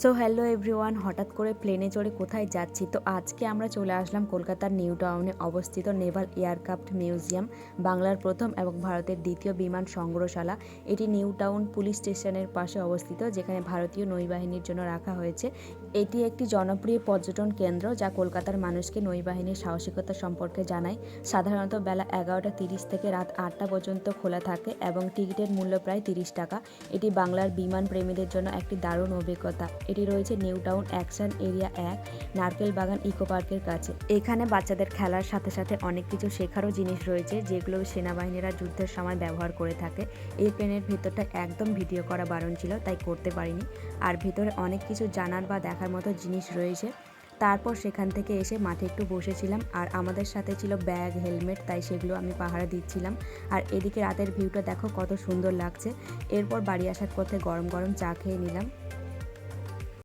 So hello everyone, হঠাৎ করে প্লেনে চড়ে কোথায় যাচ্ছি? তো আজকে আমরা চলে আসলাম কলকাতার নিউ টাউনে অবস্থিত নেভাল এয়ারক্রাফট মিউজিয়াম, বাংলার প্রথম এবং ভারতের দ্বিতীয় বিমান সংগ্রহশালা। এটি নিউ টাউন পুলিশ স্টেশনের পাশে অবস্থিত, যেখানে ভারতীয় নৌবাহিনীর জন্য রাখা হয়েছে। এটি একটি জনপ্রিয় পর্যটন কেন্দ্র যা কলকাতার মানুষকে নৌবাহিনীর সাহসিকতা সম্পর্কে জানায়। সাধারণত বেলা 11:30 থেকে রাত 8টা পর্যন্ত খোলা থাকে এবং টিকিটের মূল্য প্রায় 30 টাকা। এটি বাংলার বিমান প্রেমীদের জন্য একটি দারুণ অভিজ্ঞতা। এটি রয়েছে নিউ টাউন অ্যাকশন এরিয়া 1, নারকেল বাগান ইকো পার্কের কাছে। এখানে বাচ্চাদের খেলার সাথে সাথে অনেক কিছু শেখারও জিনিস রয়েছে, যেগুলো সেনাবাহিনীরা যুদ্ধের সময় ব্যবহার করে থাকে। এই প্লেনের ভেতরটা একদম ভিডিও করা বারণ ছিল, তাই করতে পারিনি। আর ভিতরে অনেক কিছু জানার বা দেখার মতো জিনিস রয়েছে। তারপর সেখান থেকে এসে মাঠে একটু বসেছিলাম, আর আমাদের সাথে ছিল ব্যাগ, হেলমেট, তাই সেগুলো আমি পাহারা দিচ্ছিলাম। আর এদিকে রাতের ভিউটা দেখো কত সুন্দর লাগছে। এরপর বাড়ি আসার পথে গরম গরম চা খেয়ে নিলাম।